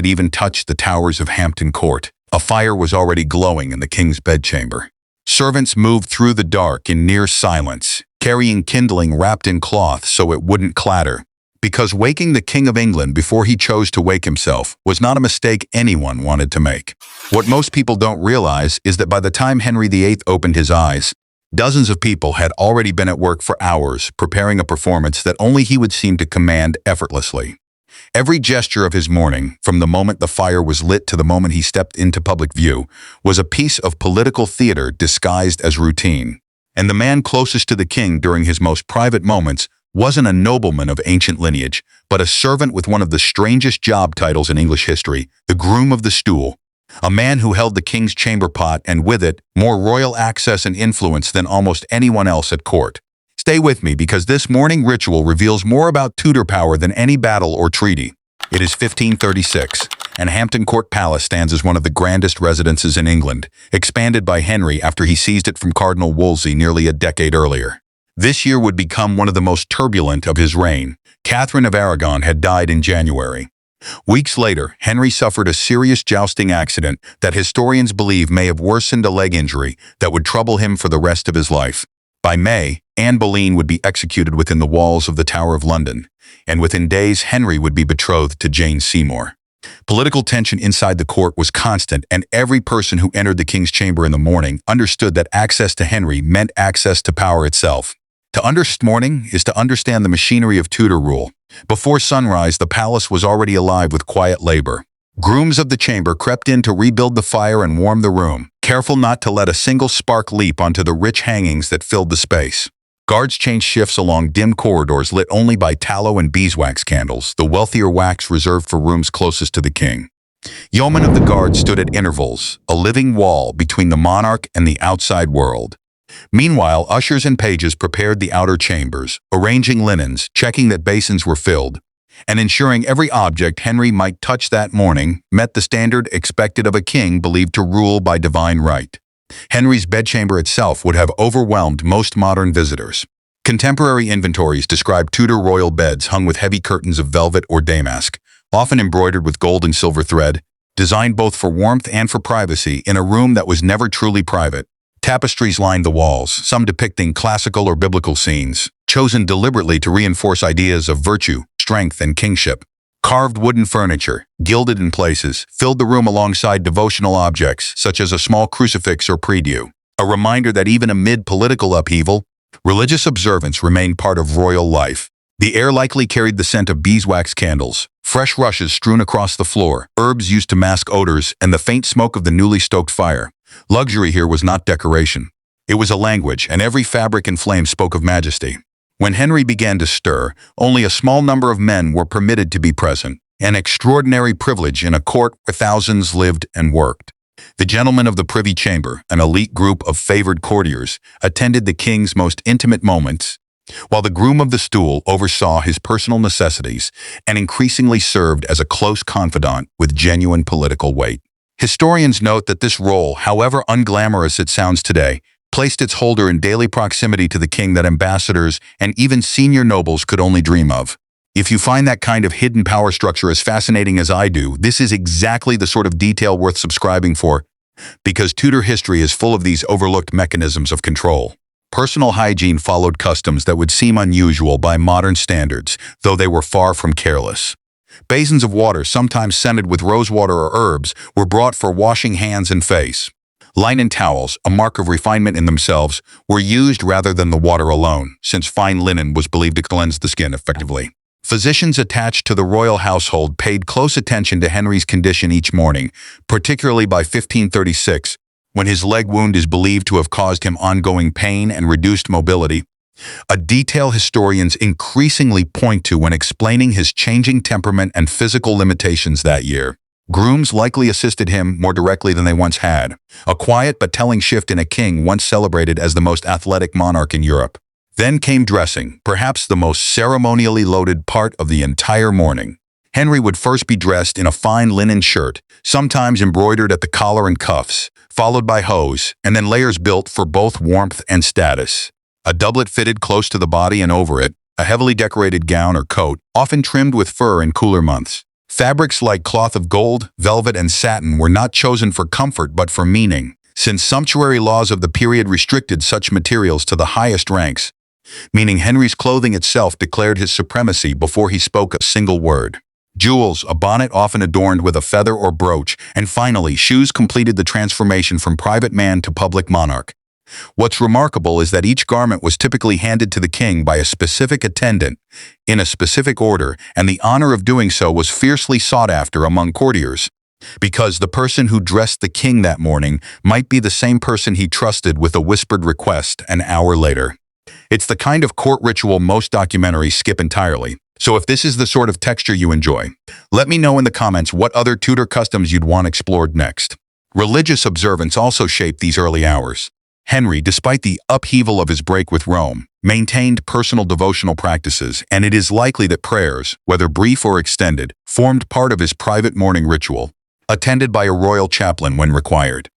had even touched the towers of Hampton Court. A fire was already glowing in the king's bedchamber. Servants moved through the dark in near silence, carrying kindling wrapped in cloth so it wouldn't clatter. Because waking the King of England before he chose to wake himself was not a mistake anyone wanted to make. What most people don't realize is that by the time Henry VIII opened his eyes, dozens of people had already been at work for hours preparing a performance that only he would seem to command effortlessly. Every gesture of his morning, from the moment the fire was lit to the moment he stepped into public view, was a piece of political theater disguised as routine. And the man closest to the king during his most private moments wasn't a nobleman of ancient lineage, but a servant with one of the strangest job titles in English history, the groom of the stool, a man who held the king's chamber pot and with it, more royal access and influence than almost anyone else at court. Stay with me because this morning ritual reveals more about Tudor power than any battle or treaty. It is 1536, and Hampton Court Palace stands as one of the grandest residences in England, expanded by Henry after he seized it from Cardinal Wolsey nearly a decade earlier. This year would become one of the most turbulent of his reign. Catherine of Aragon had died in January. Weeks later, Henry suffered a serious jousting accident that historians believe may have worsened a leg injury that would trouble him for the rest of his life. By May, Anne Boleyn would be executed within the walls of the Tower of London, and within days Henry would be betrothed to Jane Seymour. Political tension inside the court was constant, and every person who entered the king's chamber in the morning understood that access to Henry meant access to power itself. To understand morning is to understand the machinery of Tudor rule. Before sunrise, the palace was already alive with quiet labor. Grooms of the chamber crept in to rebuild the fire and warm the room, careful not to let a single spark leap onto the rich hangings that filled the space. Guards changed shifts along dim corridors lit only by tallow and beeswax candles, the wealthier wax reserved for rooms closest to the king. Yeomen of the guard stood at intervals, a living wall between the monarch and the outside world. Meanwhile, ushers and pages prepared the outer chambers, arranging linens, checking that basins were filled, and ensuring every object Henry might touch that morning met the standard expected of a king believed to rule by divine right. Henry's bedchamber itself would have overwhelmed most modern visitors. Contemporary inventories describe Tudor royal beds hung with heavy curtains of velvet or damask, often embroidered with gold and silver thread, designed both for warmth and for privacy in a room that was never truly private. Tapestries lined the walls, some depicting classical or biblical scenes, chosen deliberately to reinforce ideas of virtue, strength, and kingship. Carved wooden furniture, gilded in places, filled the room alongside devotional objects, such as a small crucifix or prie-dieu, a reminder that even amid political upheaval, religious observance remained part of royal life. The air likely carried the scent of beeswax candles, fresh rushes strewn across the floor, herbs used to mask odors, and the faint smoke of the newly stoked fire. Luxury here was not decoration. It was a language, and every fabric and flame spoke of majesty. When Henry began to stir, only a small number of men were permitted to be present, an extraordinary privilege in a court where thousands lived and worked. The gentlemen of the Privy Chamber, an elite group of favored courtiers, attended the king's most intimate moments, while the groom of the stool oversaw his personal necessities and increasingly served as a close confidant with genuine political weight. Historians note that this role, however unglamorous it sounds today, placed its holder in daily proximity to the king that ambassadors and even senior nobles could only dream of. If you find that kind of hidden power structure as fascinating as I do, this is exactly the sort of detail worth subscribing for, because Tudor history is full of these overlooked mechanisms of control. Personal hygiene followed customs that would seem unusual by modern standards, though they were far from careless. Basins of water, sometimes scented with rosewater or herbs, were brought for washing hands and face. Linen towels, a mark of refinement in themselves, were used rather than the water alone, since fine linen was believed to cleanse the skin effectively. Physicians attached to the royal household paid close attention to Henry's condition each morning, particularly by 1536, when his leg wound is believed to have caused him ongoing pain and reduced mobility, a detail historians increasingly point to when explaining his changing temperament and physical limitations that year. Grooms likely assisted him more directly than they once had, a quiet but telling shift in a king once celebrated as the most athletic monarch in Europe. Then came dressing, perhaps the most ceremonially loaded part of the entire morning. Henry would first be dressed in a fine linen shirt, sometimes embroidered at the collar and cuffs, followed by hose, and then layers built for both warmth and status. A doublet fitted close to the body and over it, a heavily decorated gown or coat, often trimmed with fur in cooler months. Fabrics like cloth of gold, velvet, and satin were not chosen for comfort but for meaning, since sumptuary laws of the period restricted such materials to the highest ranks, meaning Henry's clothing itself declared his supremacy before he spoke a single word. Jewels, a bonnet often adorned with a feather or brooch, and finally, shoes completed the transformation from private man to public monarch. What's remarkable is that each garment was typically handed to the king by a specific attendant, in a specific order, and the honor of doing so was fiercely sought after among courtiers, because the person who dressed the king that morning might be the same person he trusted with a whispered request an hour later. It's the kind of court ritual most documentaries skip entirely. So if this is the sort of texture you enjoy, let me know in the comments what other Tudor customs you'd want explored next. Religious observance also shaped these early hours. Henry, despite the upheaval of his break with Rome, maintained personal devotional practices, and it is likely that prayers, whether brief or extended, formed part of his private morning ritual, attended by a royal chaplain when required.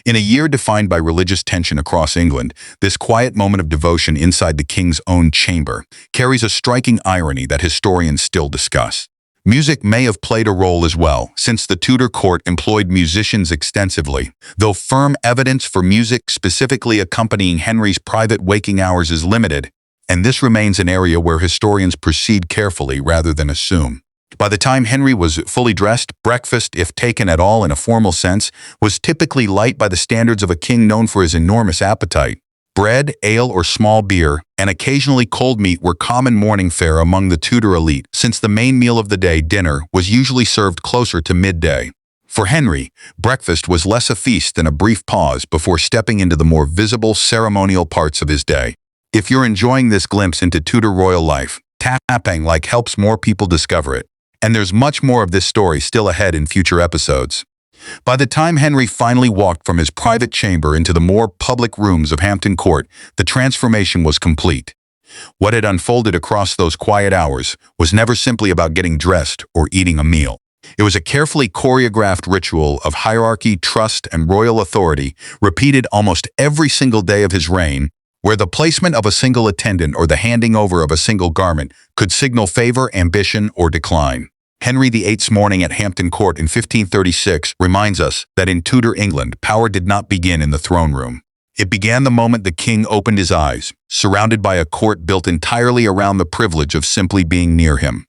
In a year defined by religious tension across England, this quiet moment of devotion inside the king's own chamber carries a striking irony that historians still discuss. Music may have played a role as well, since the Tudor court employed musicians extensively, though firm evidence for music specifically accompanying Henry's private waking hours is limited, and this remains an area where historians proceed carefully rather than assume. By the time Henry was fully dressed, breakfast, if taken at all in a formal sense, was typically light by the standards of a king known for his enormous appetite. Bread, ale, or small beer, and occasionally cold meat were common morning fare among the Tudor elite, since the main meal of the day, dinner, was usually served closer to midday. For Henry, breakfast was less a feast than a brief pause before stepping into the more visible ceremonial parts of his day. If you're enjoying this glimpse into Tudor royal life, tapping like helps more people discover it. And there's much more of this story still ahead in future episodes. By the time Henry finally walked from his private chamber into the more public rooms of Hampton Court, the transformation was complete. What had unfolded across those quiet hours was never simply about getting dressed or eating a meal. It was a carefully choreographed ritual of hierarchy, trust, and royal authority, repeated almost every single day of his reign, where the placement of a single attendant or the handing over of a single garment could signal favor, ambition, or decline. Henry VIII's morning at Hampton Court in 1536 reminds us that in Tudor England, power did not begin in the throne room. It began the moment the king opened his eyes, surrounded by a court built entirely around the privilege of simply being near him.